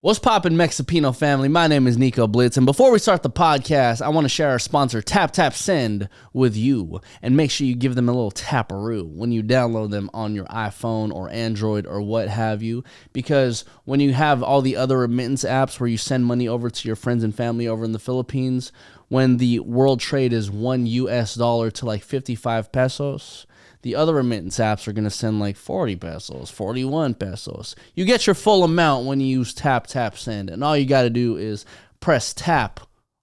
What's poppin', Mexipino family? My name is Nico Blitz, and before we start the podcast, I want to share our sponsor, Tap Tap Send, with you, and make sure you give them a little taparoo when you download them on your iPhone or Android or what have you, because when you have all the other remittance apps where you send money over to your friends and family over in the Philippines, when the world trade is $1 to like 55 pesos, the other remittance apps are going to send like 40 pesos, 41 pesos. You get your full amount when you use Tap Tap Send. And all you got to do is press tap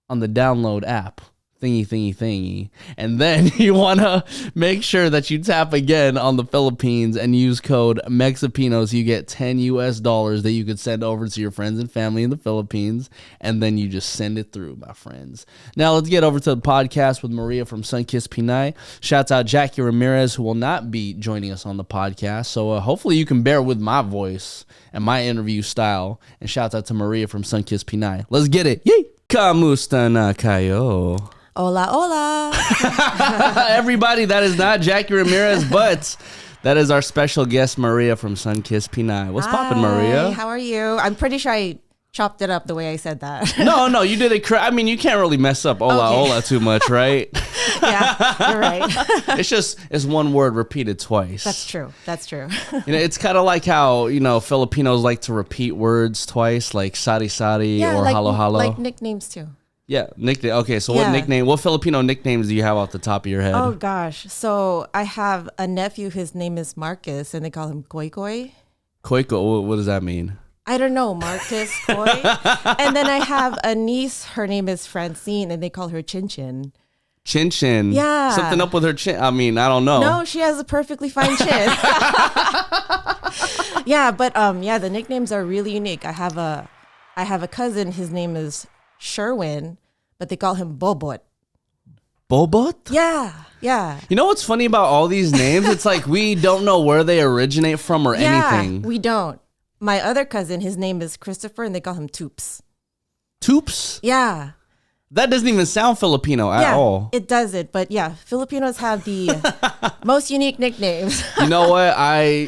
on the download app. Thingy. And then you want to make sure that you tap again on the Philippines and use code Mexipino so you get $10 that you could send over to your friends and family in the Philippines. And then you just send it through, my friends. Now let's get over to the podcast with Maria from Sunkissed, Pinay. Shouts out Jackie Ramirez, who will not be joining us on the podcast. So hopefully you can bear with my voice and my interview style. And shouts out to Maria from Sunkissed, Pinay. Let's get it. Yay! Kamusta na kayo? Hola, hola. Everybody, that is not Jackie Ramirez, but that is our special guest, Maria from Sunkissed, Pinay. What's poppin', Maria? How are you? I'm pretty sure I chopped it up the way I said that. No, you did it. I mean, you can't really mess up hola too much, right? Yeah, you're right. It's one word repeated twice. That's true. It's kind of like how, Filipinos like to repeat words twice, like sari-sari or like, halo-halo. Like nicknames too. Yeah, nickname. Okay, so what Filipino nicknames do you have off the top of your head? Oh gosh. So I have a nephew, his name is Marcus, and they call him Koy Koy. Koy Koy, what does that mean? I don't know, Marcus Koy. And then I have a niece, her name is Francine, and they call her Chin Chin. Chin Chin. Yeah. Something up with her chin. I mean, I don't know. No, she has a perfectly fine chin. Yeah, but the nicknames are really unique. I have a cousin, his name is Sherwin, but they call him Bobot. Bobot? Yeah. You know what's funny about all these names? It's like we don't know where they originate from or anything. We don't. My other cousin, his name is Christopher, and they call him Toops. Toops? Yeah. That doesn't even sound Filipino at all. It doesn't, but yeah, Filipinos have the most unique nicknames. You know what?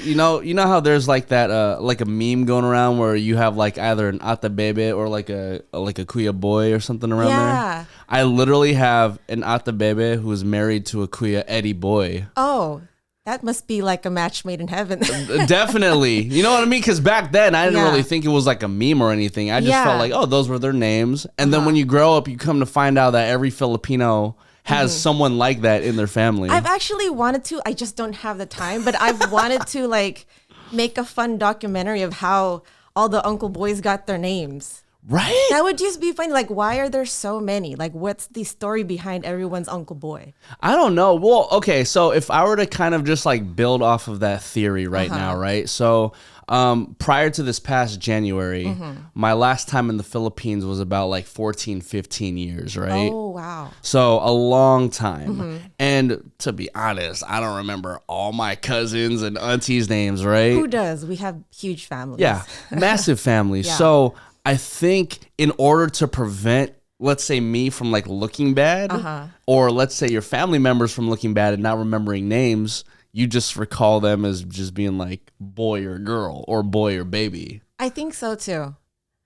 You know how there's like that like a meme going around where you have like either an ate bebe or like a kuya boy or something around there. I literally have an ate bebe who is married to a kuya Eddie boy. Oh, that must be like a match made in heaven. Definitely. You know what I mean? Because back then, I didn't really think it was like a meme or anything. I just felt like, oh, those were their names. And then when you grow up, you come to find out that every Filipino has someone like that in their family. I've actually wanted to. I just don't have the time. But I've wanted to like make a fun documentary of how all the uncle boys got their names. Right? That would just be funny. Like, why are there so many? Like, what's the story behind everyone's uncle boy? I don't know. Well, okay, so if I were to kind of just like build off of that theory right now, right? So prior to this past January, my last time in the Philippines was about like 14, 15 years, right? Oh, wow. So a long time. And to be honest, I don't remember all my cousins and aunties' names, right? Who does? We have huge families. Yeah, massive families. So I think in order to prevent, let's say, me from like looking bad, or let's say your family members from looking bad and not remembering names, you just recall them as just being like boy or girl or boy or baby. I think so too.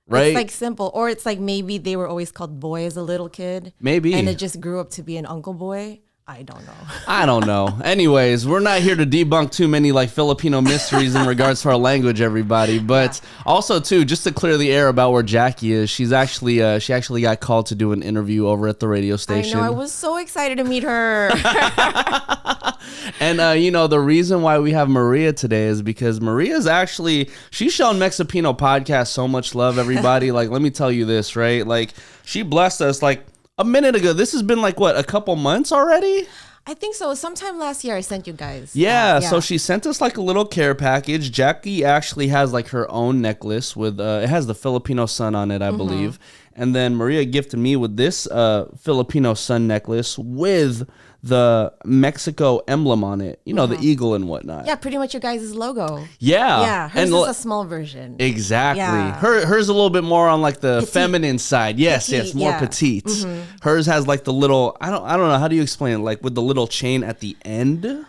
Right? It's like simple. Or it's like maybe they were always called boy as a little kid. Maybe. And it just grew up to be an uncle boy. I don't know. Anyways, we're not here to debunk too many like Filipino mysteries in regards to our language, everybody. But also too, just to clear the air about where Jackie is, she actually got called to do an interview over at the radio station. I know. I was so excited to meet her. And the reason why we have Maria today is because Maria's she's shown Mexipino podcast so much love, everybody. Like, let me tell you this, right? Like, she blessed us like a minute ago. This has been like, what, a couple months already? I think so. Sometime last year I sent you guys. Yeah, so she sent us like a little care package. Jackie actually has like her own necklace with, it has the Filipino sun on it, I believe. And then Maria gifted me with this Filipino sun necklace with the Mexico emblem on it, the eagle and whatnot. Yeah, pretty much your guys' logo. Yeah. Hers is a small version. Exactly. Yeah. Hers a little bit more on like the petite. Feminine side. Yes, more petite. Hers has like the little, I don't know, how do you explain it? Like with the little chain at the end?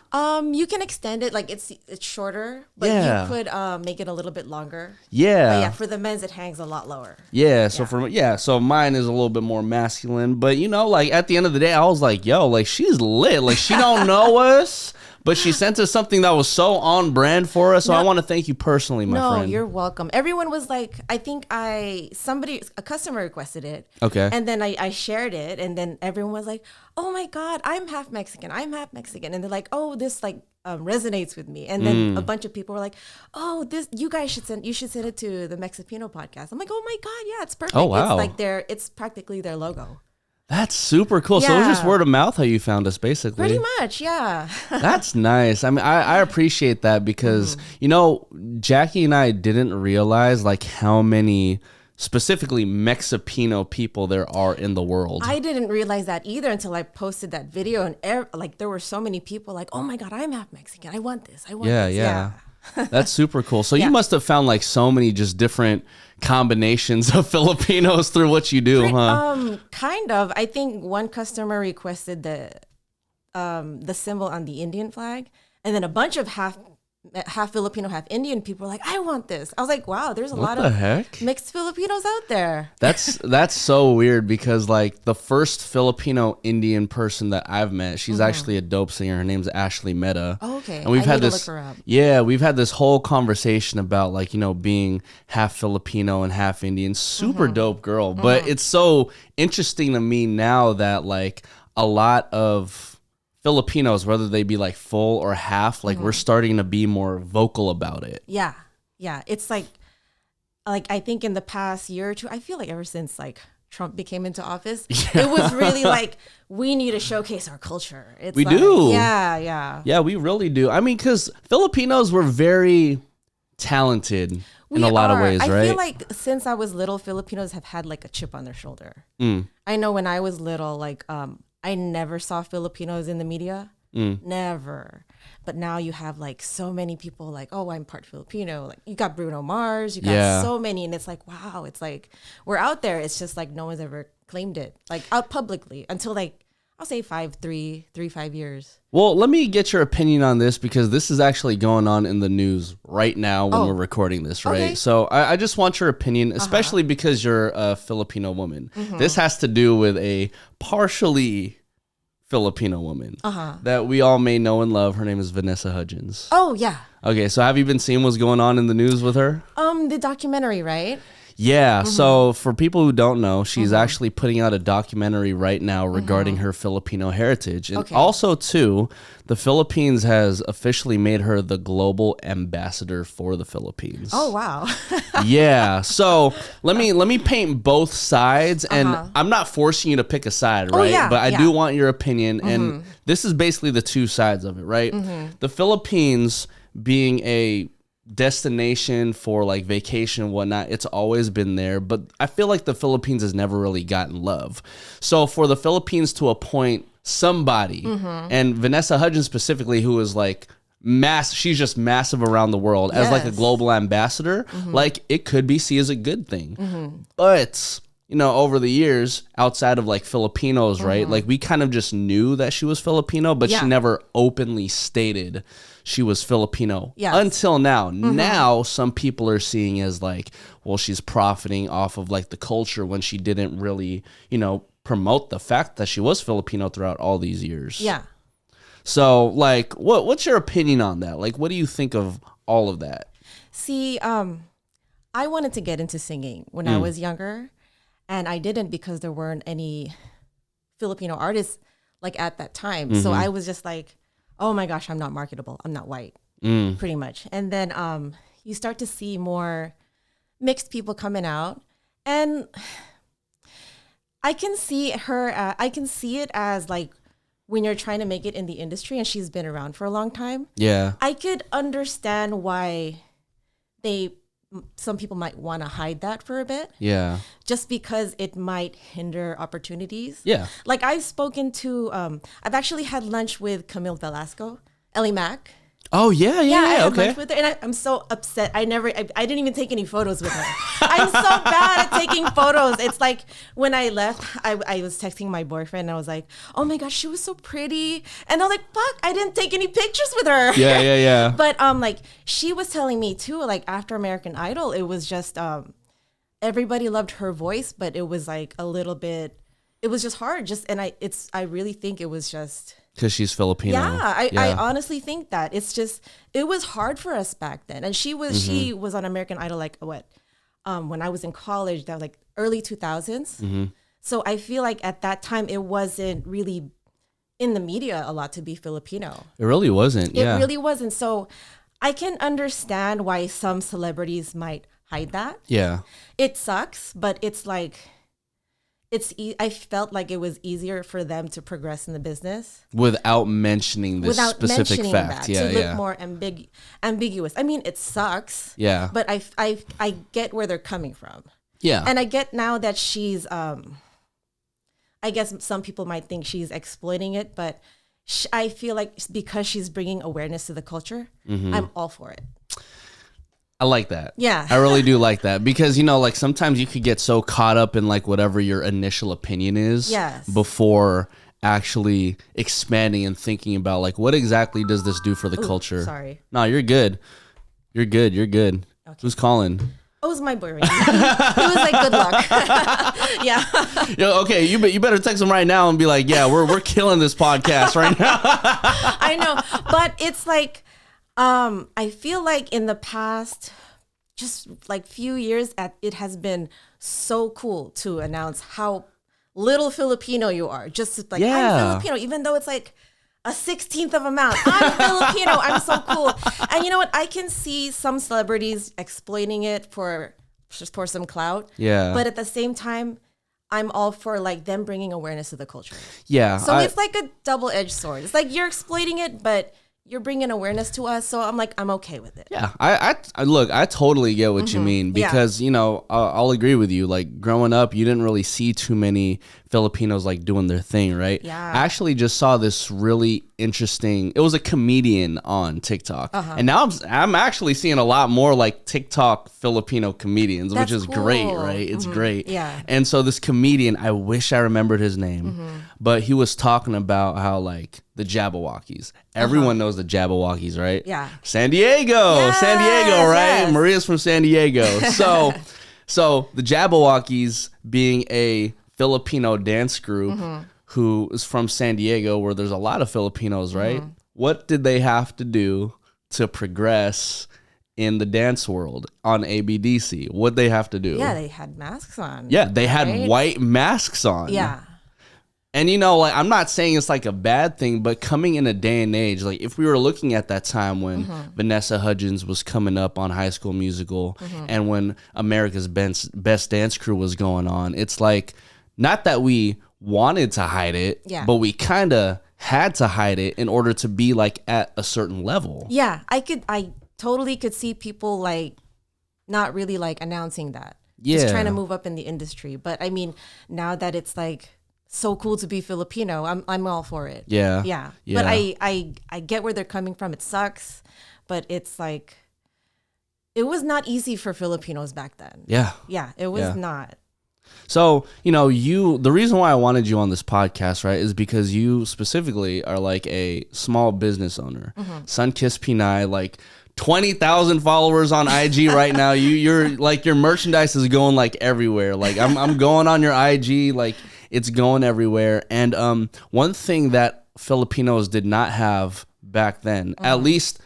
You can extend it, like it's shorter, but you could make it a little bit longer. Yeah. But yeah, for the men's it hangs a lot lower. Yeah, so so mine is a little bit more masculine, but you know, like at the end of the day, I was like, yo, like she's lit. Like she don't know us, but she sent us something that was so on brand for us. So I want to thank you personally, my friend. No, you're welcome. Everyone was like, I think a customer requested it. Okay. And then I shared it, and then everyone was like, oh my God, I'm half Mexican. And they're like, oh, this like resonates with me. And then a bunch of people were like, oh, this, you should send it to the Mexipino podcast. I'm like, oh my God, yeah, it's perfect. Oh, wow. It's like it's practically their logo. That's super cool. So it was just word of mouth how you found us, basically. Pretty much, yeah. That's nice. I mean, I appreciate that because, you know, Jackie and I didn't realize like how many specifically Mexipino people there are in the world. I didn't realize that either until I posted that video, and like there were so many people like, oh my God, I'm half Mexican. I want this. Yeah. That's super cool. So you must have found like so many just different combinations of Filipinos through what you do, huh? Kind of. I think one customer requested the symbol on the Indian flag, and then a bunch of half Filipino, half Indian people were like, I want this. I was like, wow, there's a lot of mixed Filipinos out there. That's so weird because like the first Filipino Indian person that I've met, she's actually a dope singer. Her name's Ashley Mehta. Oh, okay. And we've had this, look her up. Yeah, we've had this whole conversation about like, you know, being half Filipino and half Indian. Super dope girl. But it's so interesting to me now that like a lot of Filipinos, whether they be like full or half, like we're starting to be more vocal about it. Yeah. It's like I think in the past year or two, I feel like ever since like Trump became into office, it was really like we need to showcase our culture. We do. Yeah, we really do. I mean, because Filipinos were very talented in a lot of ways, right? I feel like since I was little, Filipinos have had like a chip on their shoulder. I know when I was little, like I never saw Filipinos in the media. Never. But now you have like so many people like, oh, I'm part Filipino. Like you got Bruno Mars, you got so many. And it's like, wow, it's like we're out there. It's just like no one's ever claimed it like out publicly until like, I'll say 5 years. Well, let me get your opinion on this because this is actually going on in the news right now when we're recording this, right? Okay. So I just want your opinion, especially because you're a Filipino woman. This has to do with a partially Filipino woman that we all may know and love. Her name is Vanessa Hudgens. Oh, yeah. Okay, so have you been seeing what's going on in the news with her? The documentary, right? Yeah, so for people who don't know, she's actually putting out a documentary right now regarding her Filipino heritage. And also, too, the Philippines has officially made her the global ambassador for the Philippines. Oh, wow. Yeah, so let me paint both sides, and I'm not forcing you to pick a side, right? But I do want your opinion, and this is basically the two sides of it, right? The Philippines being a destination for like vacation and whatnot, it's always been there, but I feel like the Philippines has never really gotten love. So for the Philippines to appoint somebody, and Vanessa Hudgens specifically, who is like she's just massive around the world as like a global ambassador, like it could be seen as a good thing. But you know, over the years, outside of like Filipinos, right? Like we kind of just knew that she was Filipino, but she never openly stated she was Filipino until now. Now, some people are seeing as like, well, she's profiting off of like the culture when she didn't really, you know, promote the fact that she was Filipino throughout all these years. Yeah. So like, what's your opinion on that? Like, what do you think of all of that? See, I wanted to get into singing when I was younger, and I didn't because there weren't any Filipino artists like at that time. So I was just like, oh my gosh, I'm not marketable. I'm not white, pretty much. And then you start to see more mixed people coming out. And I can see I can see it as like when you're trying to make it in the industry and she's been around for a long time. Yeah. I could understand why some people might want to hide that for a bit. Yeah. Just because it might hinder opportunities. Yeah. Like I've spoken to, I've actually had lunch with Camille Velasco, Ellie Mac. Oh, yeah. I had lunch with her, and I'm so upset. I didn't even take any photos with her. I'm so bad at taking taking photos. It's like when I left, I was texting my boyfriend and I was like, oh my gosh, she was so pretty. And I'm like, fuck, I didn't take any pictures with her. Yeah. But like she was telling me too, like after American Idol, it was just everybody loved her voice, but it was like a little bit, it was just hard. I really think it was just because she's Filipino. Yeah, I honestly think that it was hard for us back then. And she was on American Idol like what? When I was in college, that was like early 2000s. So I feel like at that time it wasn't really in the media a lot to be Filipino. It really wasn't. It really wasn't. So I can understand why some celebrities might hide that. Yeah. It sucks, but it's like I felt like it was easier for them to progress in the business without mentioning this specific fact. To look more ambiguous. I mean, it sucks. Yeah. But I get where they're coming from. Yeah. And I get now that she's I guess some people might think she's exploiting it, but I feel like because she's bringing awareness to the culture, I'm all for it. I like that. Yeah. I really do like that because, like sometimes you could get so caught up in like whatever your initial opinion is before actually expanding and thinking about like what exactly does this do for the culture. Sorry. No, you're good. You're good. Okay. Who's calling? Oh, it was my boyfriend. He was like, good luck. Yeah. Yo, okay, you better text him right now and be like, yeah, we're killing this podcast right now. I know. But it's like I feel like in the past, just like few years, it has been so cool to announce how little Filipino you are. Just like, I'm Filipino, even though it's like a 16th of amount. I'm Filipino. I'm so cool. And you know what? I can see some celebrities exploiting it for some clout. Yeah. But at the same time, I'm all for like them bringing awareness to the culture. Yeah. So it's like a double-edged sword. It's like you're exploiting it, but you're bringing awareness to us, so I'm like, I'm okay with it. Yeah, I look, I totally get what you mean because I'll agree with you. Like growing up, you didn't really see too many Filipinos like doing their thing, right? Yeah. I actually just saw this really interesting. It was a comedian on TikTok, and now I'm actually seeing a lot more like TikTok Filipino comedians, which is great, right? It's great. Yeah. And so this comedian, I wish I remembered his name, but he was talking about how like the Jabberwockies. Everyone knows the Jabberwockies, right? Yeah. San Diego, Yes, right? yes. Maria's from San Diego. So the Jabberwockies being a Filipino dance group who is from San Diego, where there's a lot of Filipinos, right? What did they have to do to progress in the dance world on ABDC? What'd they have to do? Yeah, they had masks on. Yeah, they had white masks on. Yeah. And like I'm not saying it's like a bad thing, but coming in a day and age, like if we were looking at that time when Vanessa Hudgens was coming up on High School Musical and when America's Best Dance Crew was going on, it's like not that we wanted to hide it, but we kind of had to hide it in order to be like at a certain level. Yeah, I totally could see people like not really like announcing that. Yeah. Just trying to move up in the industry. But I mean, now that it's like so cool to be Filipino, I'm all for it. Yeah. But I get where they're coming from. It sucks, but it's like it was not easy for Filipinos back then. Yeah, it was not. So the reason why I wanted you on this podcast, right, is because you specifically are like a small business owner. Sunkissed Pinay, like 20,000 followers on IG right now. You're like your merchandise is going like everywhere. Like I'm going on your IG, like it's going everywhere. And one thing that Filipinos did not have back then, at least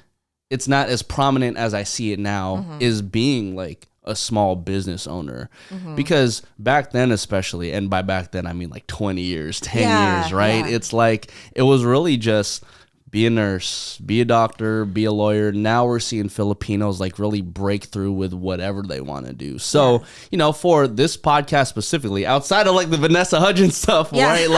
it's not as prominent as I see it now, is being like a small business owner. Because back then especially, and by back then I mean like 20 years, 10 years, right? It's like it was really just be a nurse, be a doctor, be a lawyer. Now we're seeing Filipinos like really break through with whatever they want to do. So, for this podcast specifically, outside of like the Vanessa Hudgens stuff, right?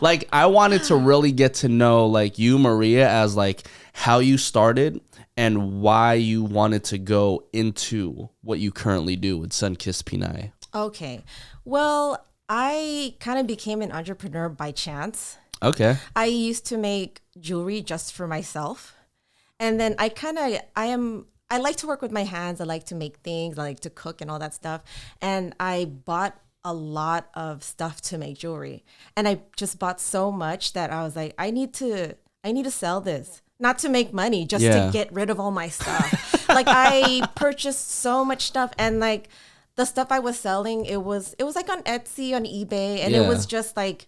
Like I wanted to really get to know like you, Maria, as like how you started and why you wanted to go into what you currently do with Sunkissed Pinay. Okay. Well, I kind of became an entrepreneur by chance. Okay. I used to make jewelry just for myself. And then I am I like to work with my hands. I like to make things. I like to cook and all that stuff. And I bought a lot of stuff to make jewelry. And I just bought so much that I was like, I need to sell this. Not to make money, just to get rid of all my stuff. Like I purchased so much stuff, and like the stuff I was selling, it was like on Etsy, on eBay, and it was just like,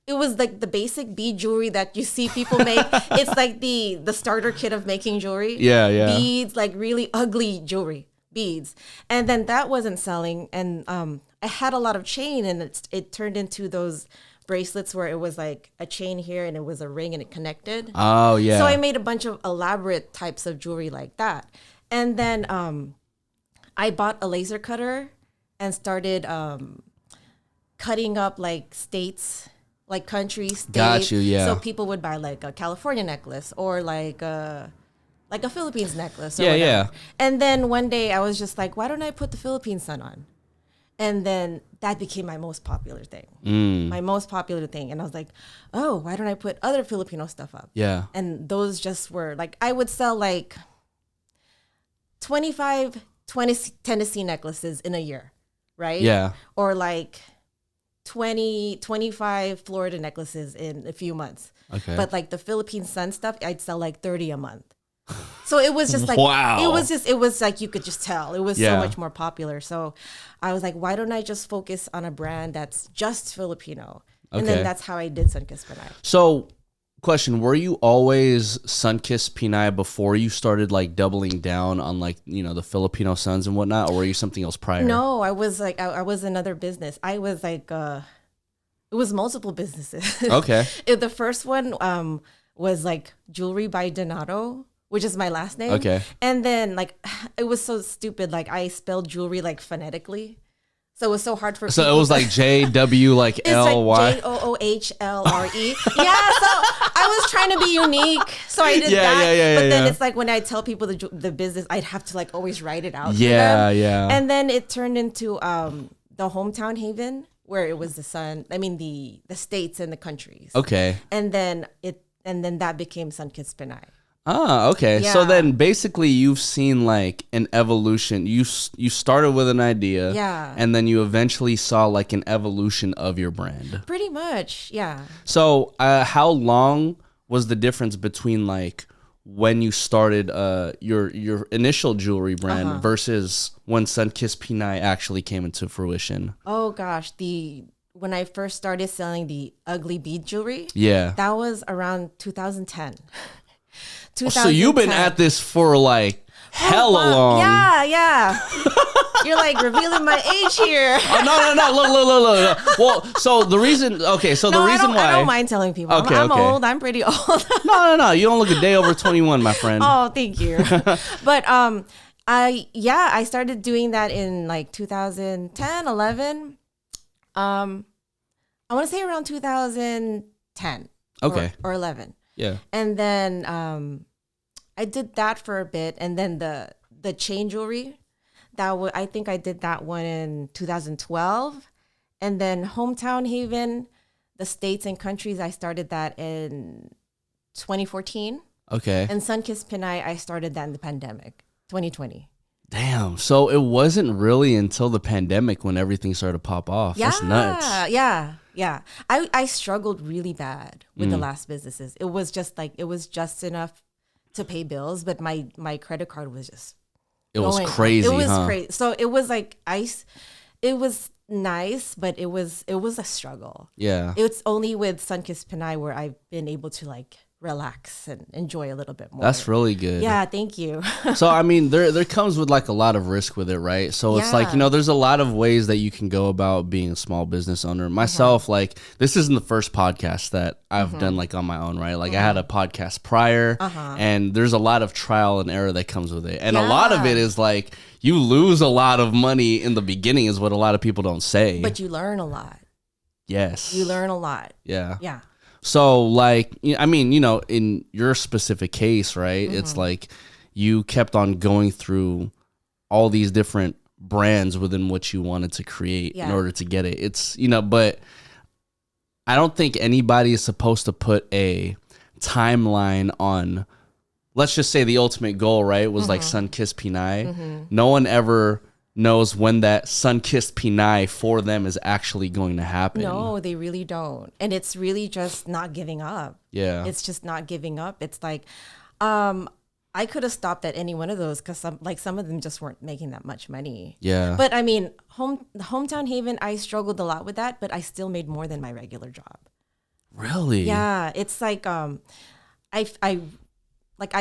it was like the basic bead jewelry that you see people make. It's like the starter kit of making jewelry. Yeah, yeah. Beads, like really ugly jewelry, beads. And then that wasn't selling, and I had a lot of chain, and it turned into those bracelets where it was like a chain here and it was a ring and it connected. Oh, yeah. So I made a bunch of elaborate types of jewelry like that. And then I bought a laser cutter and started cutting up like states, like countries, states. Got you, yeah. So people would buy like a California necklace or like a Philippines necklace or yeah, whatever. Yeah. And then one day I was just like, why don't I put the Philippine sun on? And then that became my most popular thing. My most popular thing. And I was like, oh, why don't I put other Filipino stuff up? Yeah. And those just were like, I would sell like 25 Tennessee necklaces in a year, right? Yeah. Or like 25 Florida necklaces in a few months. Okay. But like the Philippine sun stuff, I'd sell like 30 a month. So it was just like, wow. It was like, you could just tell it was so Yeah. much more popular. So I was like, why don't I just focus on a brand that's just Filipino? And Okay. then that's how I did Sunkissed Pinay. So, question, were you always Sunkissed Pinay before you started like doubling down on like, you know, the Filipino suns and whatnot, or were you something else prior? No, I was like, I was another business. I was like, it was multiple businesses. Okay. The first one was like Jewelry by Donato, which is my last name. Okay. And then like, it was so stupid. Like I spelled jewelry like phonetically. So it was so hard for people. So it was like JW like It's LY. like JOOHLRE. Yeah, so I was trying to be unique. So I did that. But then it's like when I tell people the business, I'd have to like always write it out. Yeah, for them. yeah. And then it turned into the hometown haven, where it was the states and the countries. Okay. And then that became Sunkissed Pinay. Ah, okay. Yeah. So then basically you've seen like an evolution. You started with an idea. Yeah. And then you eventually saw like an evolution of your brand. Pretty much, yeah. So how long was the difference between like when you started your initial jewelry brand versus when Sunkissed Pinay actually came into fruition? Oh gosh, when I first started selling the ugly bead jewelry, Yeah. that was around 2010. So you've been at this for like hella long. Yeah. You're like revealing my age here. Oh, no. Look. Well, so the reason, I don't mind telling people. Okay, I'm okay. old. I'm pretty old. No. You don't look a day over 21, my friend. Oh, thank you. But I started doing that in like 2010, 11. I want to say around 2010. Okay. Or 11. Yeah. And then I did that for a bit, and then the chain jewelry, I think I did that one in 2012, and then Hometown Haven, the states and countries, I started that in 2014. Okay. And Sunkissed Pinay, I started that in the pandemic, 2020. Damn. So it wasn't really until the pandemic when everything started to pop off. Yeah, That's nuts. Yeah. I struggled really bad with the last businesses. It was just enough to pay bills, but my credit card was just It was crazy. It was crazy. So it was like it was nice, but it was a struggle. Yeah. It's only with Sunkissed Pinay where I've been able to like relax and enjoy a little bit more. That's really good. Yeah, thank you. So I mean, there comes with like a lot of risk with it, right? So it's like, you know, there's a lot of ways that you can go about being a small business owner. Myself, like this isn't the first podcast that I've done like on my own, right? Like I had a podcast prior, and there's a lot of trial and error that comes with it, and a lot of it is like you lose a lot of money in the beginning, is what a lot of people don't say. But you learn a lot. Yes, You learn a lot. Yeah. Yeah. So, like, I mean, you know, in your specific case, right, it's like you kept on going through all these different brands within what you wanted to create in order to get it. It's, you know, but I don't think anybody is supposed to put a timeline on let's just say the ultimate goal, right, was like Sunkissed Pinay. No one ever knows when that Sunkissed Pinay for them is actually going to happen. No, they really don't. And it's really just not giving up. Yeah. It's just not giving up. It's like, I could have stopped at any one of those because some of them just weren't making that much money. Yeah. But I mean, Hometown Haven, I struggled a lot with that, but I still made more than my regular job. Really? Yeah. It's like, I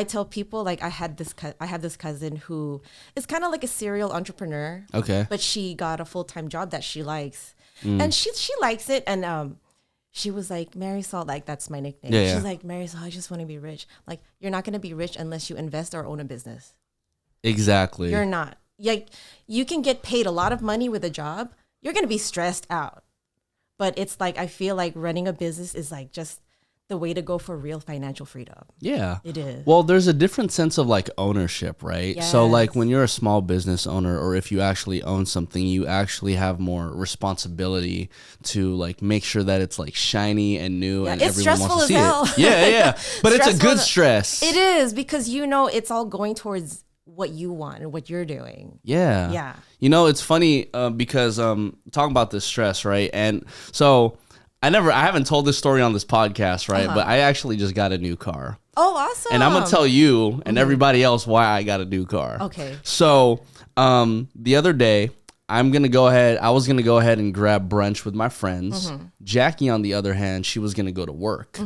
tell people, like, I have this cousin who is kind of like a serial entrepreneur. Okay. But she got a full-time job that she likes. And she likes it. And she was like, Marisol, like, that's my nickname. Yeah, She's like, Marisol, I just want to be rich. Like, you're not going to be rich unless you invest or own a business. Exactly. You're not. Like, you can get paid a lot of money with a job. You're going to be stressed out. But it's like, I feel like running a business is like just the way to go for real financial freedom. Yeah. It is. Well, there's a different sense of like ownership, right? Yes. So like when you're a small business owner, or if you actually own something, you actually have more responsibility to like make sure that it's like shiny and new, and it's everyone wants to see stressful it. as Yeah. But it's a good stress. It is, because it's all going towards what you want and what you're doing. Yeah. Yeah. You know, it's funny because talking about this stress, right? And so I haven't told this story on this podcast, right? But I actually just got a new car. Oh, awesome. And I'm going to tell you and everybody else why I got a new car. Okay. So the other day, I was going to go ahead and grab brunch with my friends. Jackie, on the other hand, she was going to go to work.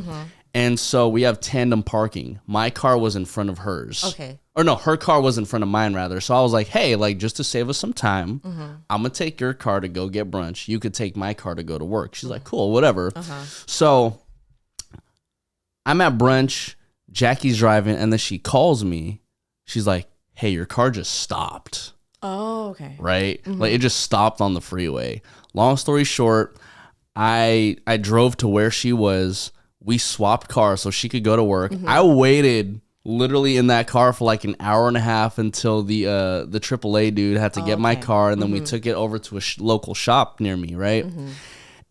And so we have tandem parking. My car was in front of hers. Okay. Or no, her car was in front of mine, rather. So I was like, hey, like, just to save us some time, I'm going to take your car to go get brunch. You could take my car to go to work. She's like, cool, whatever. So I'm at brunch. Jackie's driving, and then she calls me. She's like, hey, your car just stopped. Oh, okay. Right? Like, it just stopped on the freeway. Long story short, I drove to where she was. We swapped cars so she could go to work. I waited literally in that car for like an hour and a half until the AAA dude had to get my car, and then we took it over to a local shop near me, right?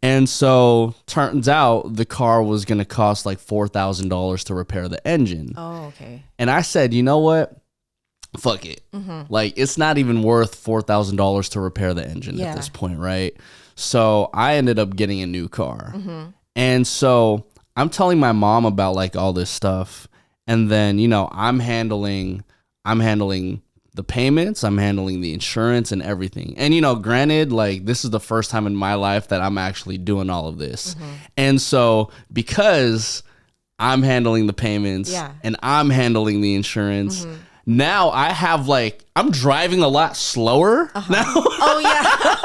And so turns out the car was going to cost like $4,000 to repair the engine. Oh, okay. And I said, you know what? Fuck it. Like, it's not even worth $4,000 to repair the engine at this point, right? So I ended up getting a new car. And so I'm telling my mom about like all this stuff, and then, you know, I'm handling the payments, I'm handling the insurance and everything. And, you know, granted, like, this is the first time in my life that I'm actually doing all of this. And so because I'm handling the payments and I'm handling the insurance, now I have like, I'm driving a lot slower now. Oh, yeah.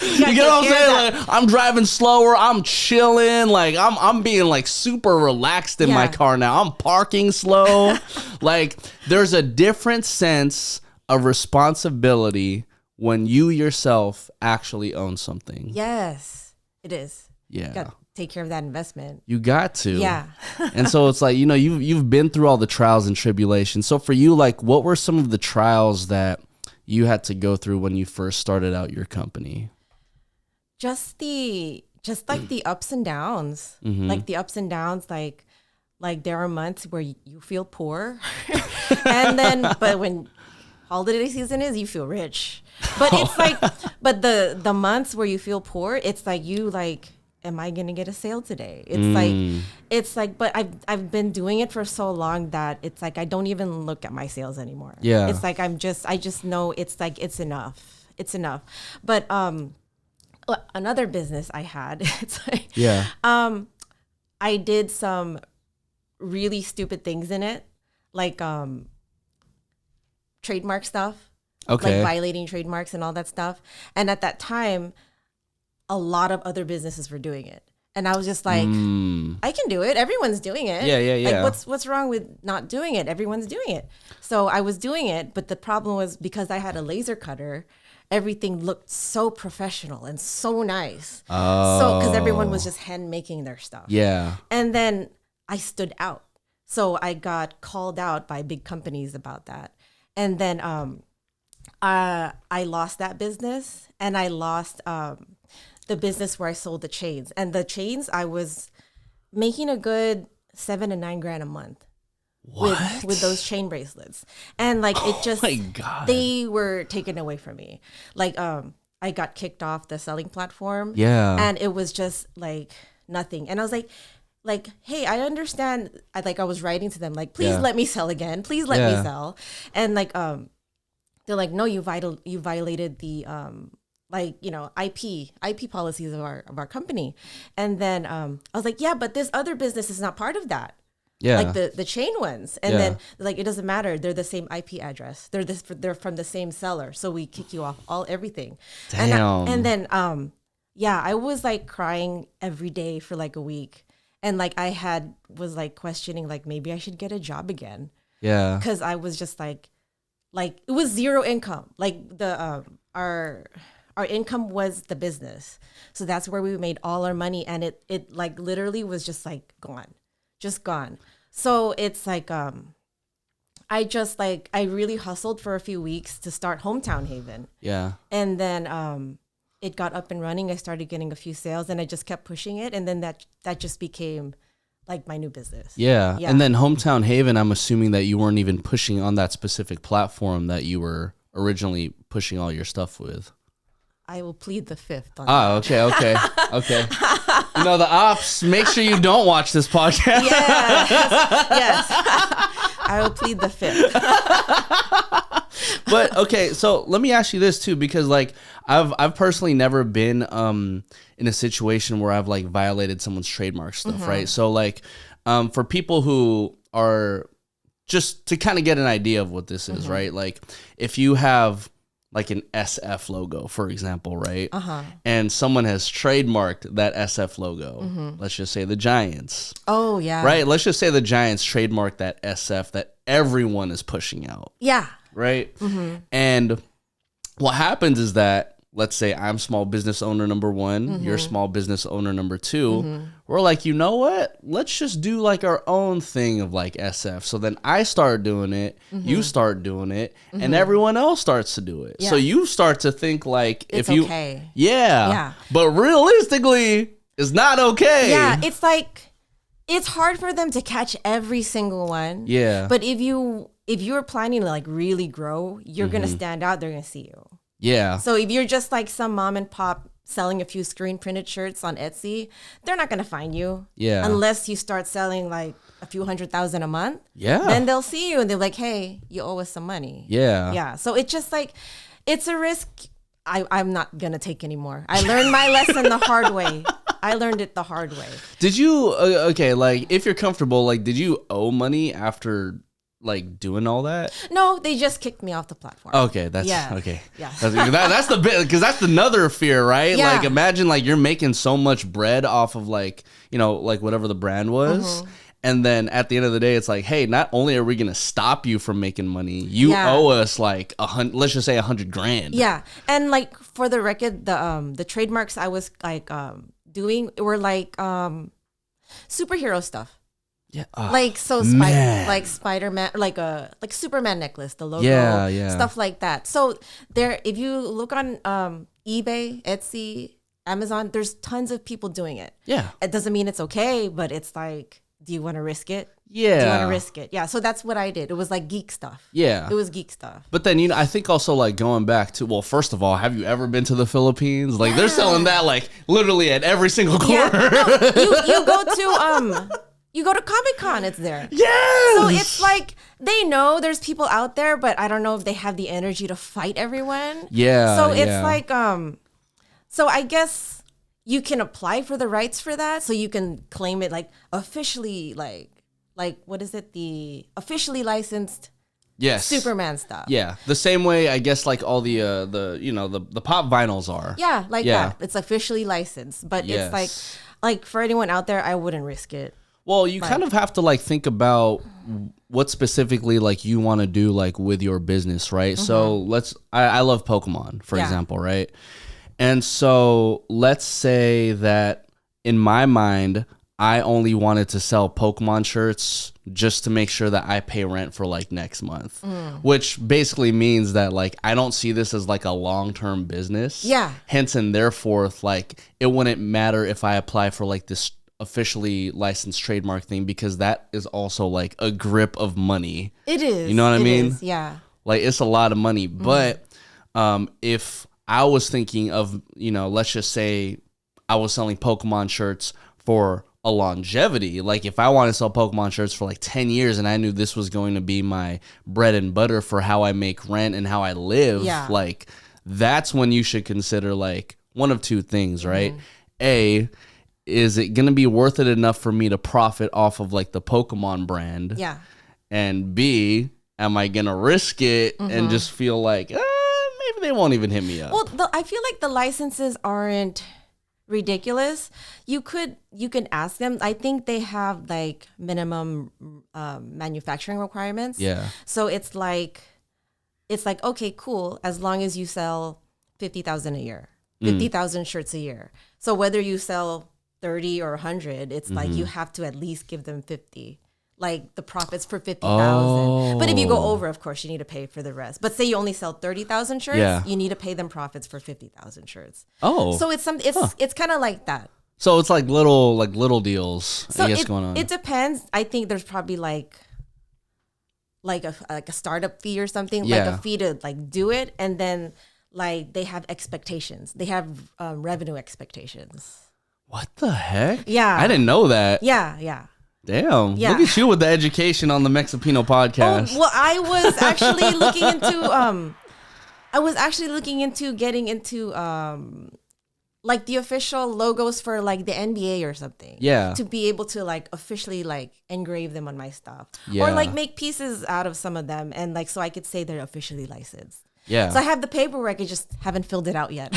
You get what I'm saying? Like, I'm driving slower. I'm chilling. Like, I'm being like super relaxed in my car now. I'm parking slow. Like, there's a different sense of responsibility when you yourself actually own something. Yes, it is. Yeah. You got to take care of that investment. You got to. Yeah. And so it's like, you know, you've been through all the trials and tribulations. So for you, like, what were some of the trials that you had to go through when you first started out your company? Just like the ups and downs, like the ups and downs, like there are months where you feel poor, and then, but when holiday season is, you feel rich. But it's like, but the months where you feel poor, it's like you like, am I gonna get a sale today? It's like, but I've been doing it for so long that it's like I don't even look at my sales anymore. Yeah, it's like I just know it's like it's enough. But another business I had, it's like, I did some really stupid things in it, like trademark stuff, like violating trademarks and all that stuff. And at that time, a lot of other businesses were doing it. And I was just like, I can do it. Everyone's doing it. Yeah. Like, what's wrong with not doing it? Everyone's doing it. So I was doing it, but the problem was because I had a laser cutter, everything looked so professional and so nice. So because everyone was just hand making their stuff. Yeah. And then I stood out. So I got called out by big companies about that. And then I lost that business, and I lost the business where I sold the chains. And the chains, I was making a good $7,000 to $9,000 a month. with those chain bracelets. And like it just they were taken away from me. Like I got kicked off the selling platform. Yeah. And it was just like nothing. And I was like, hey, I understand. I was writing to them like, please let me sell again. Please let me sell. And like they're like, no, you violated the IP policies of our company. And then I was like, yeah, but this other business is not part of that. Yeah. Like the chain ones. And then like, it doesn't matter. They're the same IP address. They're from the same seller. So we kick you off everything. Damn. And then, I was like crying every day for like a week. And like, was like questioning, like maybe I should get a job again. Yeah. Cause I was just like it was zero income. Like our income was the business. So that's where we made all our money. And it like literally was just like gone. So it's like, I really hustled for a few weeks to start Hometown Haven. Yeah. And then, it got up and running. I started getting a few sales and I just kept pushing it. And then that just became like my new business. Yeah. And then Hometown Haven, I'm assuming that you weren't even pushing on that specific platform that you were originally pushing all your stuff with. I will plead the fifth on that. Okay. You know, the ops, make sure you don't watch this podcast. Yes. I will plead the fifth. But okay, so let me ask you this too, because like I've personally never been in a situation where I've like violated someone's trademark stuff, right? So like for people who are just to kind of get an idea of what this is, right? Like if you have like an SF logo, for example, right? And someone has trademarked that SF logo. Let's just say the Giants. Oh, yeah. Right? Let's just say the Giants trademarked that SF that everyone is pushing out. Yeah. Right? And what happens is that, let's say I'm small business owner number one, you're small business owner number two. We're like, you know what? Let's just do like our own thing of like SF. So then I start doing it, you start doing it, and everyone else starts to do it. Yeah. So you start to think like it's if you okay. Yeah. But realistically, it's not okay. Yeah, it's like it's hard for them to catch every single one. Yeah. But if you're planning to like really grow, you're gonna stand out, they're gonna see you. Yeah. So if you're just like some mom and pop selling a few screen printed shirts on Etsy, they're not going to find you. Yeah. Unless you start selling like a few $100,000 a month. Yeah. Then they'll see you and they're like, hey, you owe us some money. Yeah. Yeah. So it's just like, it's a risk I'm not going to take anymore. I learned my lesson the hard way. I learned it the hard way. Did you, okay, like if you're comfortable, like did you owe money after like doing all that? No, they just kicked me off the platform. Okay, that's okay. Yeah. That's the bit, because that's another fear, right? Yeah. Like imagine like you're making so much bread off of like, you know, like whatever the brand was. And then at the end of the day, it's like, hey, not only are we going to stop you from making money, you owe us like let's just say $100,000. Yeah. And like for the record, the trademarks I was like doing were like superhero stuff. Yeah. Like like Spider-Man, like a Superman necklace, the logo, stuff like that. So there, if you look on eBay, Etsy, Amazon, there's tons of people doing it. Yeah. It doesn't mean it's okay, but it's like, do you want to risk it? Yeah. Do you want to risk it? Yeah. So that's what I did. It was like geek stuff. Yeah. It was geek stuff. But then, you know, I think also like going back to, well, first of all, have you ever been to the Philippines? Like they're selling that like literally at every single corner. Yeah. No, you go to Comic-Con, it's there. Yes! So it's like, they know there's people out there, but I don't know if they have the energy to fight everyone. Yeah. So it's like, so I guess you can apply for the rights for that. So you can claim it like officially, like what is it? The officially licensed Superman stuff. Yeah. The same way, I guess, like all the you know, the pop vinyls are. Yeah, like that. It's officially licensed. But it's like for anyone out there, I wouldn't risk it. Well, you kind of have to like think about what specifically like you want to do like with your business, right? So I love Pokemon, for example, right? And so let's say that in my mind, I only wanted to sell Pokemon shirts just to make sure that I pay rent for like next month, which basically means that like I don't see this as like a long-term business. Yeah. Hence and therefore, like it wouldn't matter if I apply for like this officially licensed trademark thing, because that is also like a grip of money. It is. You know what I mean? Is, yeah. Like, it's a lot of money. But if I was thinking of, let's just say I was selling Pokemon shirts for a longevity, like if I want to sell Pokemon shirts for like 10 years and I knew this was going to be my bread and butter for how I make rent and how I live, like that's when you should consider like one of two things, right? A, is it going to be worth it enough for me to profit off of like the Pokemon brand? Yeah. And B, am I going to risk it and just feel like, maybe they won't even hit me up? Well, I feel like the licenses aren't ridiculous. You can ask them. I think they have like minimum manufacturing requirements. Yeah. So it's like okay, cool, as long as you sell 50,000 a year, 50,000 shirts a year. So whether you sell 30 or 100, it's like you have to at least give them 50. Like the profits for 50,000. But if you go over, of course, you need to pay for the rest. But say you only sell 30,000 shirts, you need to pay them profits for 50,000 shirts. Oh. So it's kind of like that. So it's like little deals, So I guess, going on. It depends. I think there's probably like a startup fee or something, like a fee to like do it, and then like they have expectations. They have revenue expectations. What the heck? Yeah. I didn't know that. Yeah. Damn. Yeah. Look at you with the education on the Mexipino podcast. Oh, well, I was actually looking into getting into like the official logos for like the NBA or something. Yeah. To be able to like officially like engrave them on my stuff. Yeah. Or like make pieces out of some of them, and like so I could say they're officially licensed. Yeah. So I have the paperwork, I just haven't filled it out yet.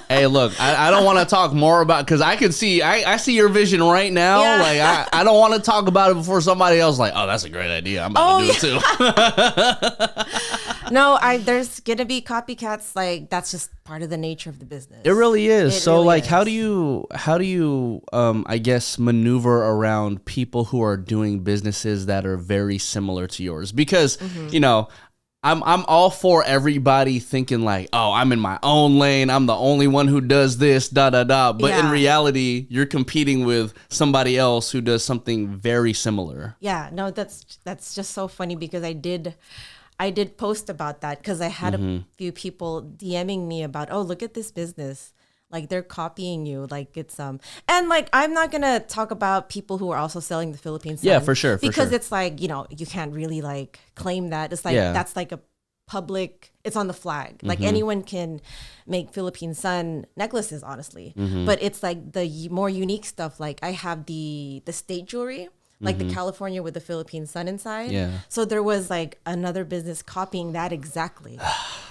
Hey, look, I don't want to talk more about, because I can see, I see your vision right now. Yeah. Like, I don't want to talk about it before somebody else like, oh, that's a great idea. I'm about to do it too. No, there's going to be copycats. Like, that's just part of the nature of the business. It really is. So really like, is. how do you, I guess, maneuver around people who are doing businesses that are very similar to yours? Because, I'm all for everybody thinking like, oh, I'm in my own lane, I'm the only one who does this, But in reality, you're competing with somebody else who does something very similar. Yeah, no, that's just so funny, because I did post about that, because I had a few people DMing me about, oh, look at this business. Like they're copying you, like it's and like I'm not gonna talk about people who are also selling the Philippine Sun. Yeah, for sure. Because it's like, you can't really like claim that. It's like that's like a public. It's on the flag. Like anyone can make Philippine Sun necklaces, honestly. But it's like the more unique stuff. Like I have the state jewelry, like the California with the Philippine Sun inside. Yeah. So there was like another business copying that exactly.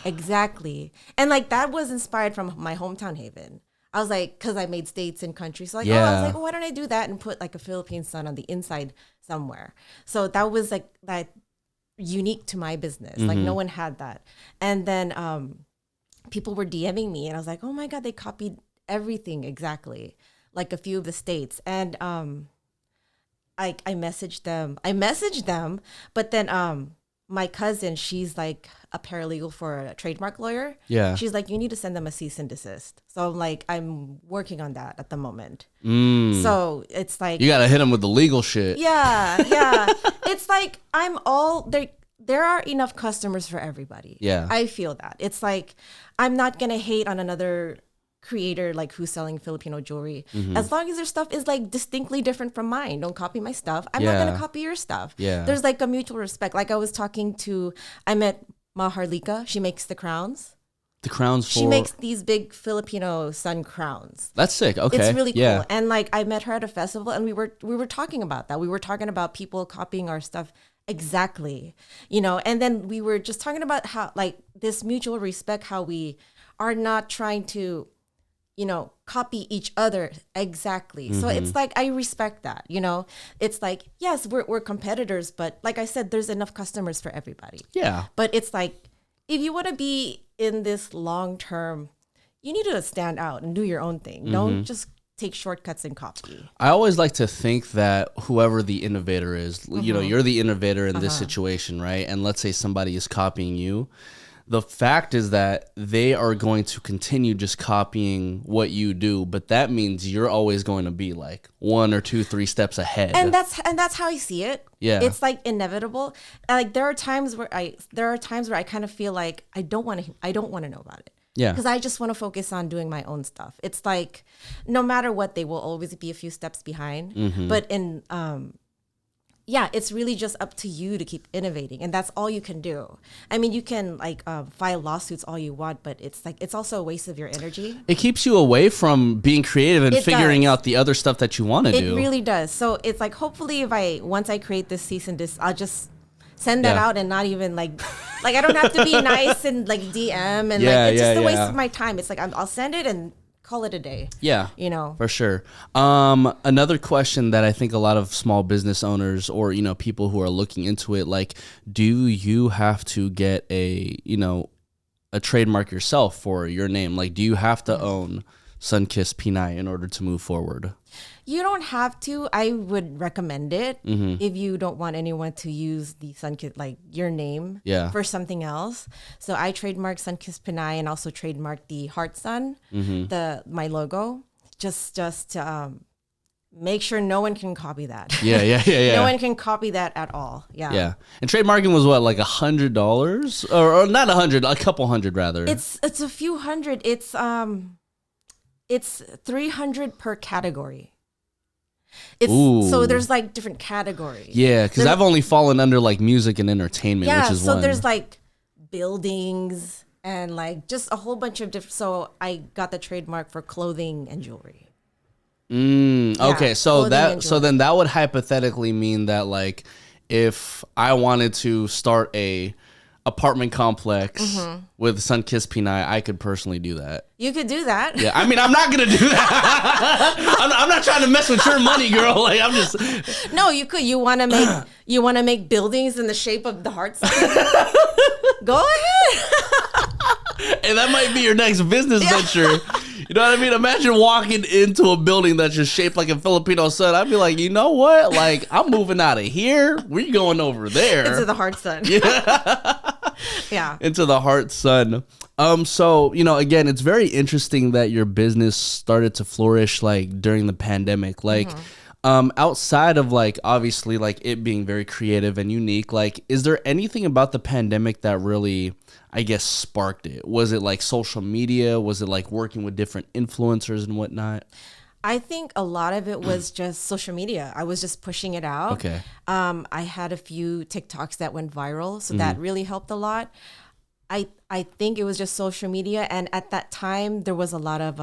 Exactly. And like that was inspired from my hometown Haven. I was like, because I made states and countries. So I was like, why don't I do that and put like a Philippine Sun on the inside somewhere? So that was like that unique to my business. Like no one had that. And then people were DMing me, and I was like, oh my God, they copied everything exactly. Like a few of the states. And I messaged them, but then my cousin, she's like a paralegal for a trademark lawyer. Yeah. She's like, you need to send them a cease and desist. So I'm like, I'm working on that at the moment. So it's like, you got to hit them with the legal shit. Yeah. It's like, there are enough customers for everybody. Yeah. I feel that. It's like, I'm not going to hate on another creator like who's selling Filipino jewelry, as long as their stuff is like distinctly different from mine. Don't copy my stuff. I'm not gonna copy your stuff. There's like a mutual respect. Like I met Maharlika. She makes the crowns. The crowns for... She makes these big Filipino sun crowns. That's sick. Okay. It's really cool. And like I met her at a festival, and we were talking about that. We were talking about people copying our stuff exactly, and then we were just talking about how like this mutual respect, how we are not trying to copy each other exactly. So it's like, I respect that, it's like, yes, we're competitors, but like I said, there's enough customers for everybody. Yeah. But it's like, if you want to be in this long term, you need to stand out and do your own thing. Don't just take shortcuts and copy. I always like to think that whoever the innovator is, you're the innovator in this situation, right? And let's say somebody is copying you. the fact is that they are going to continue just copying what you do, but that means you're always going to be like 1 or 2, 3 steps ahead. And that's how I see it. Yeah. It's like inevitable. Like there are times where I kind of feel like I don't want to know about it. Yeah. Because I just want to focus on doing my own stuff. It's like no matter what, they will always be a few steps behind. Mm-hmm. But it's really just up to you to keep innovating, and that's all you can do. I mean, you can like file lawsuits all you want, but it's also a waste of your energy. It keeps you away from being creative and figuring out the other stuff that you want to do. It really does. So it's like, hopefully once I create this cease and desist, I'll just send that out and not even like I don't have to be nice and like DM and it's just a waste of my time. It's like I'll send it and call it a day. Yeah, you know, for sure. Another question that I think a lot of small business owners or people who are looking into it, like, do you have to get a trademark yourself for your name? Like, do you have to own Sunkissed Pinay in order to move forward? You don't have to. I would recommend it if you don't want anyone to use the Sunkissed, like your name, for something else. So I trademarked Sunkissed Pinay and also trademarked the Heart Sun, my logo, just to make sure no one can copy that. Yeah. No one can copy that at all. Yeah. And trademarking was what, like $100 or not 100, a couple hundred rather. It's a few hundred. It's $300 per category. So there's like different categories. Yeah, because I've only fallen under like music and entertainment, which is one. So there's like buildings and like just a whole bunch of different. So I got the trademark for clothing and jewelry. Okay, so then that would hypothetically mean that like if I wanted to start a apartment complex with Sunkissed Pinay, I could personally do that. You could do that. Yeah, I mean, I'm not gonna do that. I'm not trying to mess with your money, girl. Like, I'm just. No, you could. You want to make buildings in the shape of the heart sign? Go ahead. And that might be your next business venture. You know what I mean? Imagine walking into a building that's just shaped like a Filipino sun. I'd be like, you know what? Like, I'm moving out of here. We're going over there. Into the heart sun. Yeah. Into the heart sun. So, again, it's very interesting that your business started to flourish like during the pandemic. Like, outside of like, obviously like it being very creative and unique, like, is there anything about the pandemic that really, I guess, sparked it? Was it like social media? Was it like working with different influencers and whatnot? I think a lot of it was just social media. I was just pushing it out. Okay. I had a few TikToks that went viral, so that really helped a lot. I think it was just social media, and at that time there was a lot of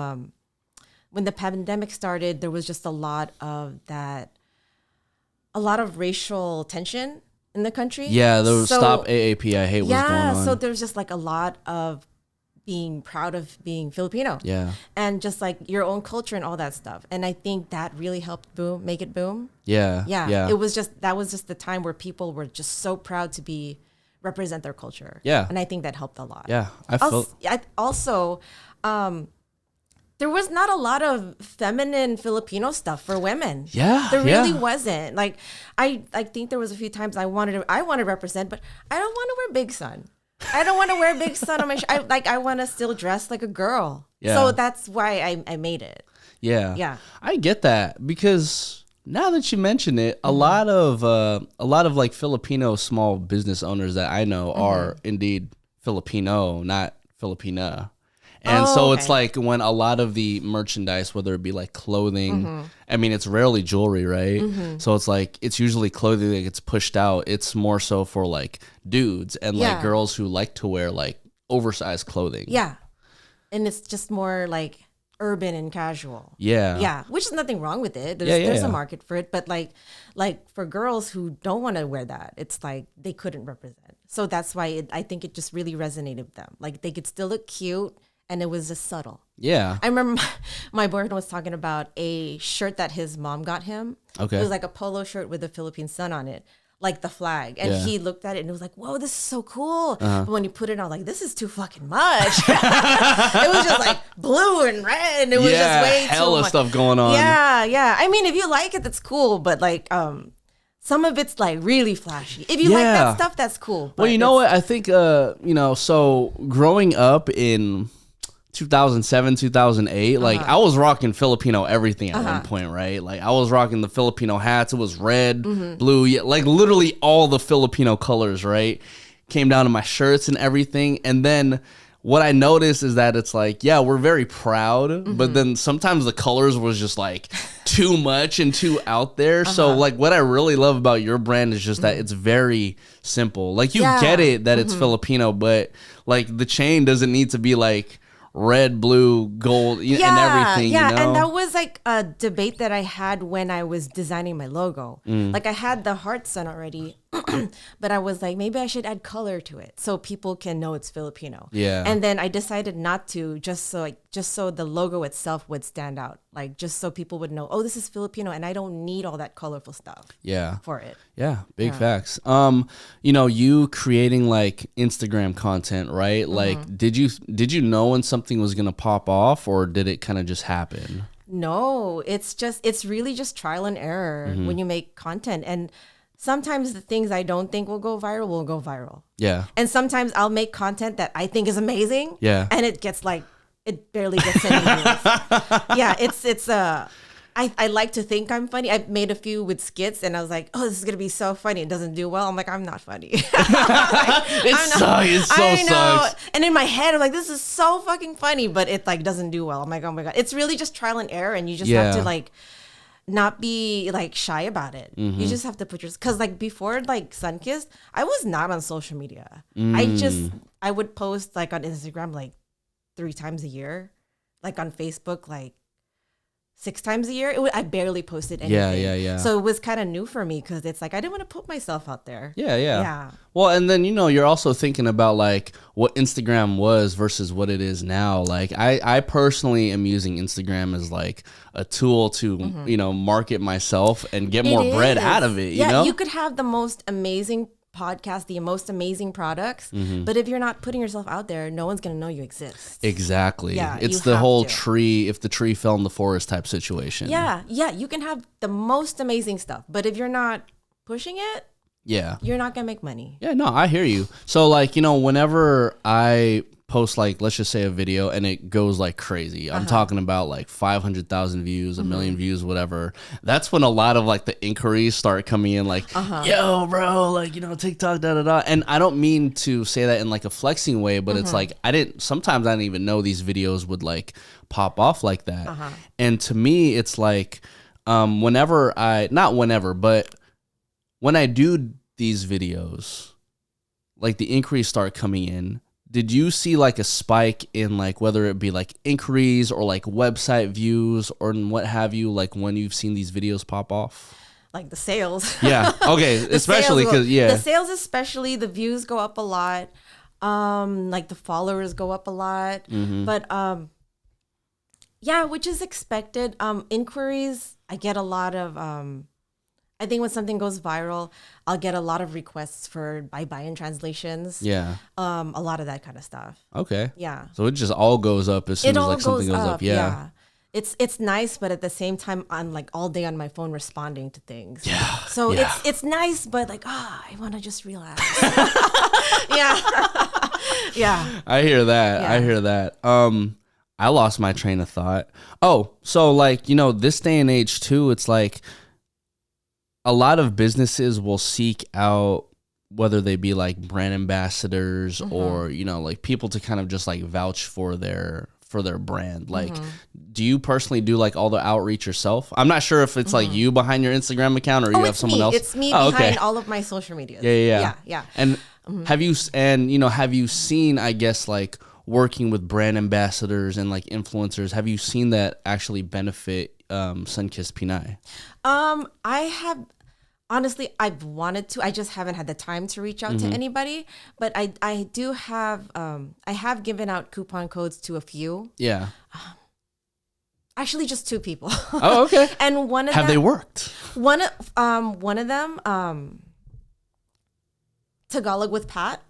when the pandemic started, there was just a lot of racial tension in the country. Yeah, there was Stop AAP, I hate what's going on. Yeah, so there's just like a lot of being proud of being Filipino. Yeah. And just like your own culture and all that stuff. And I think that really helped make it boom. Yeah. That was just the time where people were just so proud to represent their culture. Yeah. And I think that helped a lot. Yeah. Also, there was not a lot of feminine Filipino stuff for women. Yeah. There really wasn't. Like, I think there was a few times I want to represent, but I don't want to wear Big Sun. I don't want to wear Big Sun on my I want to still dress like a girl. Yeah. So that's why I made it. Yeah. Yeah. I get that, because now that you mention it, a lot of like Filipino small business owners that I know are indeed Filipino, not Filipina. And so it's like when a lot of the merchandise, whether it be like clothing, I mean, it's rarely jewelry, right? So it's like, it's usually clothing that gets pushed out. It's more so for like dudes and like girls who like to wear like oversized clothing. Yeah. And it's just more like urban and casual. Yeah. Yeah. Which is nothing wrong with it. There's a market for it. But like for girls who don't want to wear that, it's like they couldn't represent. So that's why I think it just really resonated with them. Like they could still look cute. And it was just subtle. Yeah. I remember my boyfriend was talking about a shirt that his mom got him. Okay. It was like a polo shirt with the Philippine sun on it, like the flag. And he looked at it and was like, whoa, this is so cool. But when you put it on, like, this is too fucking much. It was just like blue and red. And it was just way too much. Hella stuff going on. Yeah, yeah. I mean, if you like it, that's cool. But like some of it's like really flashy. If you like that stuff, that's cool. Well, you know what? I think, so growing up in 2007, 2008, like I was rocking Filipino everything at one point, right? Like I was rocking the Filipino hats. It was red, blue, like literally all the Filipino colors, right? Came down to my shirts and everything. And then what I noticed is that it's like, yeah, we're very proud, but then sometimes the colors was just like too much and too out there. So like what I really love about your brand is just that it's very simple. Like you get it that it's Filipino, but like the chain doesn't need to be like red, blue, gold, and everything. Yeah, you know? And that was like a debate that I had when I was designing my logo. Like I had the heart sun already, but I was like, maybe I should add color to it so people can know it's Filipino. Yeah. And then I decided not to, just so the logo itself would stand out, like just so people would know, oh, this is Filipino, and I don't need all that colorful stuff. For it. Yeah, big facts. You creating like Instagram content, right? Like, did you know when something was gonna pop off, or did it kind of just happen? No, it's really just trial and error when you make content. And sometimes the things I don't think will go viral. Yeah. And sometimes I'll make content that I think is amazing. Yeah. And it gets like, it barely gets any views. Yeah, I like to think I'm funny. I've made a few with skits and I was like, oh, this is going to be so funny. It doesn't do well. I'm like, I'm not funny. It sucks. And in my head, I'm like, this is so fucking funny, but it like doesn't do well. I'm like, oh my God. It's really just trial and error, and you just have to like not be like shy about it. You just have to put because like before like Sunkissed, I was not on social media. I would post like on Instagram like 3 times a year, like on Facebook like 6 times a year. I barely posted anything. Yeah. So it was kind of new for me because it's like I didn't want to put myself out there. Yeah. Well, and then you're also thinking about like what Instagram was versus what it is now. Like I personally am using Instagram as like a tool to market myself and get more bread out of it. Yeah, you could have the most amazing podcast, the most amazing products, but if you're not putting yourself out there, no one's gonna know you exist. Exactly. Yeah, it's the whole tree, if the tree fell in the forest type situation. Yeah, you can have the most amazing stuff, but if you're not pushing it, you're not gonna make money. Yeah, no, I hear you. So like, whenever I post like, let's just say a video and it goes like crazy, I'm talking about like 500,000 views, a million views, whatever, that's when a lot of like the inquiries start coming in like, yo bro, like, TikTok, and I don't mean to say that in like a flexing way, but it's like sometimes I didn't even know these videos would like pop off like that. And to me it's like when I do these videos, like the inquiries start coming in. Did you see like a spike in like whether it be like inquiries or like website views or what have you, like when you've seen these videos pop off? Like the sales. Yeah. Okay. Especially because the sales, especially the views go up a lot. Like the followers go up a lot. But which is expected. Inquiries, I get a lot of I think when something goes viral, I'll get a lot of requests for buy-in translations. Yeah. A lot of that kind of stuff. Okay. Yeah. So it just all goes up as soon as like something goes up. Yeah. It's nice, but at the same time, I'm like all day on my phone responding to things. Yeah. So it's nice, but like, I want to just relax. Yeah. Yeah. I hear that. Yeah. I hear that. I lost my train of thought. Oh, so like, this day and age too, it's like, a lot of businesses will seek out whether they be like brand ambassadors or, like people to kind of just like vouch for their brand. Like, do you personally do like all the outreach yourself? I'm not sure if it's like you behind your Instagram account or you have someone else. It's me behind all of my social media. Yeah. And have you seen, I guess, like working with brand ambassadors and like influencers, have you seen that actually benefit Sunkissed Pinay? I have, honestly, I've wanted to. I just haven't had the time to reach out to anybody. But I do have. I have given out coupon codes to a few. Yeah. Actually, just 2 people. Oh, okay. And one of them, have they worked? One of them, Tagalog with Pat.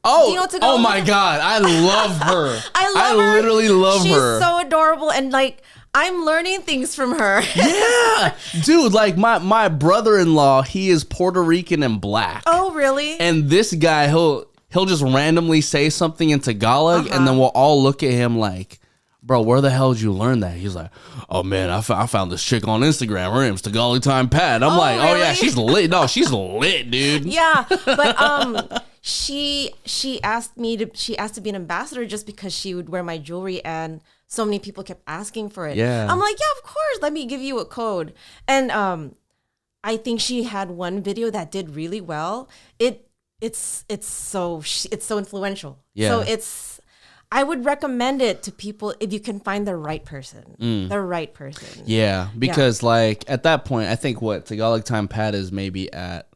Oh, do you know Tagalog? Oh my God. I love her. I literally love her. She's so adorable. And like, I'm learning things from her. Yeah, dude, like my brother-in-law, he is Puerto Rican and black. Oh, really? And this guy, he'll just randomly say something in Tagalog, and then we'll all look at him like, bro, where the hell did you learn that? He's like, oh man, I found this chick on Instagram. Her name's Tagalog Time Pat. I'm like, really? oh yeah, she's lit. No, she's lit, dude. Yeah, but she asked to be an ambassador just because she would wear my jewelry, and so many people kept asking for it. Yeah. I'm like, yeah, of course. Let me give you a code. And I think she had one video that did really well. It's so influential. Yeah. So I would recommend it to people if you can find the right person. The right person. Yeah, because like at that point, I think what Tagalog Time Pat is maybe at.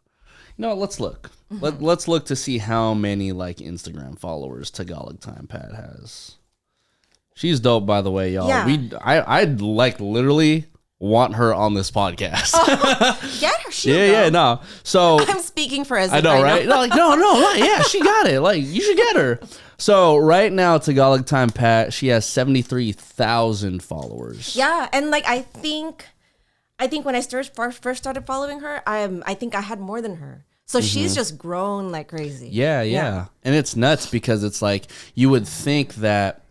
Let's look. Let's look to see how many like Instagram followers Tagalog Time Pat has. She's dope, by the way, y'all. Yeah. I'd like literally want her on this podcast. Get her. No. So I'm speaking for us. I know, right? No, yeah, she got it. Like, you should get her. So right now, Tagalog Time Pat, she has 73,000 followers. Yeah, and like I think when I first started following her, I think I had more than her. So she's just grown like crazy. Yeah. And it's nuts because it's like you would think that,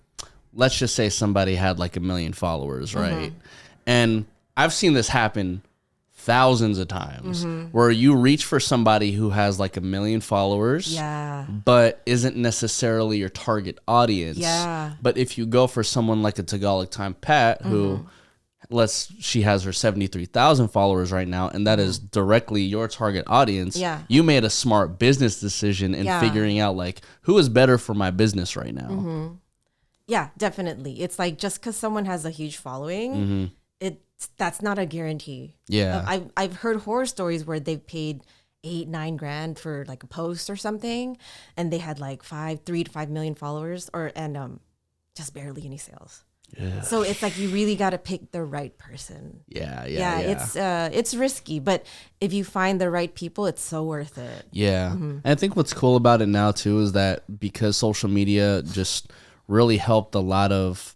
let's just say somebody had like 1 million followers, right? And I've seen this happen thousands of times where you reach for somebody who has like 1 million followers, but isn't necessarily your target audience. Yeah. But if you go for someone like a Tagalog Time Pat who she has her 73,000 followers right now, and that is directly your target audience. Yeah. You made a smart business decision in figuring out like who is better for my business right now. Yeah, definitely. It's like just because someone has a huge following, that's not a guarantee. Yeah. I've heard horror stories where they've paid 8-9 grand for like a post or something, and they had like 3 to 5 million followers, and just barely any sales. Yeah. So it's like you really got to pick the right person. Yeah. It's risky, but if you find the right people, it's so worth it. Yeah. And I think what's cool about it now too is that because social media just really helped a lot of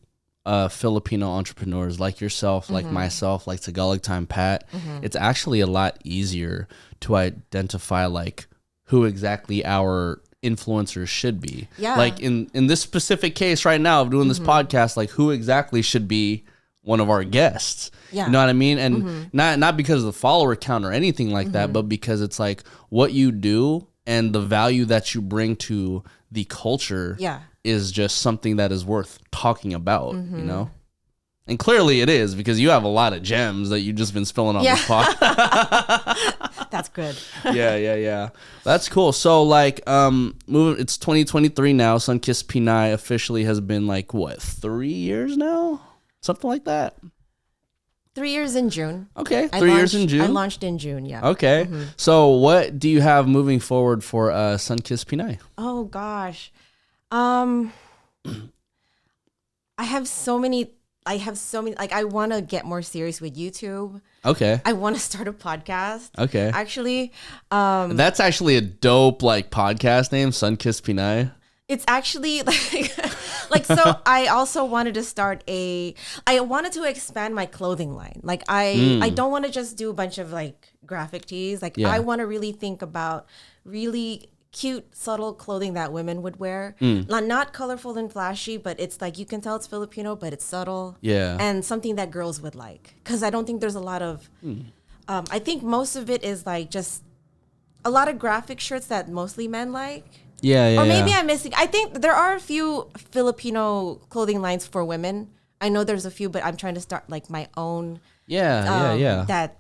Filipino entrepreneurs like yourself, like myself, like Tagalog Time Pat, it's actually a lot easier to identify like who exactly our influencers should be. Yeah. Like in this specific case right now of doing this podcast, like who exactly should be one of our guests. Yeah. You know what I mean? And not because of the follower count or anything like that, but because it's like what you do and the value that you bring to the culture is just something that is worth talking about, you know? And clearly it is because you have a lot of gems that you've just been spilling on this pod. That's good. Yeah. That's cool. So like it's 2023 now. Sunkissed Pinay officially has been like what, 3 years now? Something like that. 3 years in June. Okay, 3 years in June. I launched in June, yeah. Okay. So what do you have moving forward for Sunkissed Pinay? Oh gosh. I have so many, like I want to get more serious with YouTube. Okay. I want to start a podcast. Okay. Actually, that's actually a dope like podcast name, Sunkissed Pinay. It's actually like so I also wanted to I wanted to expand my clothing line. Like I don't want to just do a bunch of like graphic tees. Like I want to really think about really cute, subtle clothing that women would wear. Not colorful and flashy, but it's like you can tell it's Filipino, but it's subtle. Yeah. And something that girls would like. Because I don't think there's a lot of, I think most of it is like just a lot of graphic shirts that mostly men like. Yeah. Or maybe I'm missing. I think there are a few Filipino clothing lines for women. I know there's a few, but I'm trying to start like my own. Yeah. That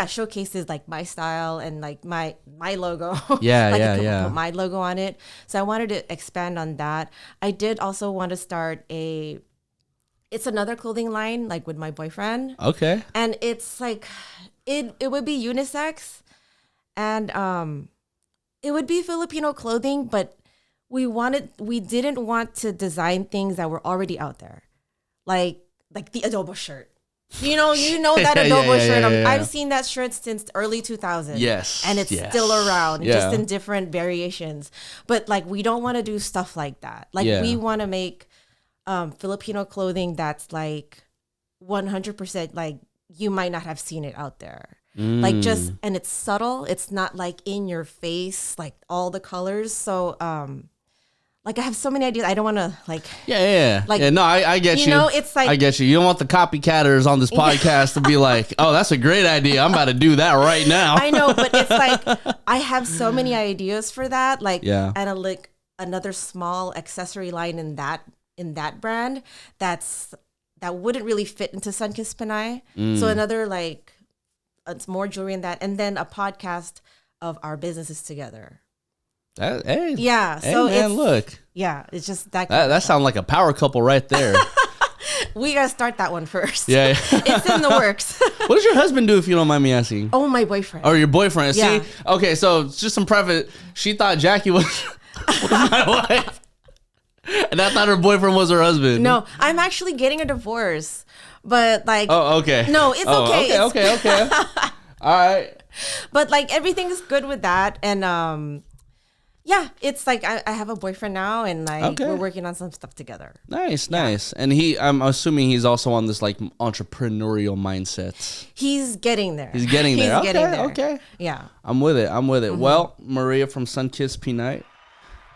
showcases like my style and like my logo. Yeah, like put my logo on it. So I wanted to expand on that. I did also want to start it's another clothing line like with my boyfriend. Okay. And it's like it would be unisex, and it would be Filipino clothing, but we didn't want to design things that were already out there, like the adobo shirt. You know that adobo shirt. I've seen that shirt since early 2000s. Yes, and it's still around, just in different variations. But like, we don't want to do stuff like that. Like, we want to make Filipino clothing that's like 100% like you might not have seen it out there. Like and it's subtle. It's not like in your face, like all the colors. So, like I have so many ideas. I don't want to like. Yeah. Like, no, I get you. You know, it's like. I get you. You don't want the copycatters on this podcast to be like, oh, that's a great idea. I'm about to do that right now. I know, but it's like, I have so many ideas for that. Like, and like another small accessory line in that brand that wouldn't really fit into Sunkissed Pinay. So another like, it's more jewelry in that, and then a podcast of our businesses together. So man, it's just that sounds like a power couple right there. We gotta start that one first. Yeah. It's in the works. What does your husband do, if you don't mind me asking? Oh, my boyfriend. Or your boyfriend. Yeah. See, okay, so just some preface. She thought Jackie was my wife, and I thought her boyfriend was her husband. No, I'm actually getting a divorce. But like, oh, okay. No, it's okay. Okay. All right. But like everything is good with that, and yeah, it's like I have a boyfriend now, and like we're working on some stuff together. Nice. And I'm assuming he's also on this like entrepreneurial mindset. He's getting there. Okay. Yeah. I'm with it. Well, Maria from Sunkissed Pinay,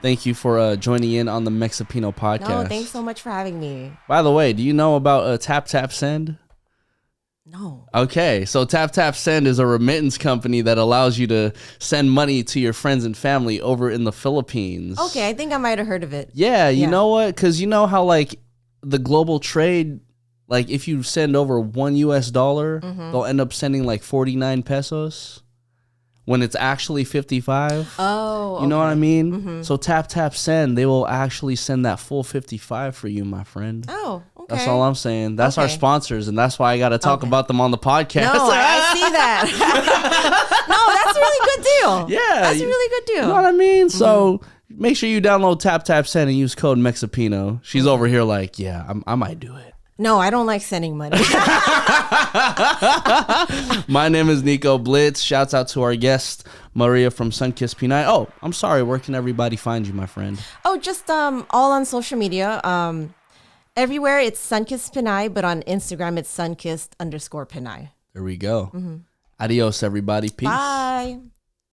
thank you for joining in on the Mexipino podcast. No, thanks so much for having me. By the way, do you know about Tap Tap Send? No. Okay, so Tap Tap Send is a remittance company that allows you to send money to your friends and family over in the Philippines. Okay, I think I might have heard of it. Yeah, you know what? Because you know how like the global trade, like if you send over $1, they'll end up sending like 49 pesos. When it's actually 55. Oh, you know what I mean? So Tap Tap Send, they will actually send that full 55 for you, my friend. Oh, okay. That's all I'm saying. That's our sponsors, and that's why I got to talk about them on the podcast. No, I see that. No, that's a really good deal. Yeah. That's a really good deal. You know what I mean? So make sure you download Tap Tap Send and use code Mexipino. She's over here like, yeah, I might do it. No, I don't like sending money. My name is Nico Blitz. Shouts out to our guest, Maria from Sunkissed Pinay. Oh, I'm sorry. Where can everybody find you, my friend? Oh, just all on social media. Everywhere it's Sunkissed Pinay, but on Instagram it's Sunkissed_Pinay. There we go. Adios, everybody. Peace. Bye.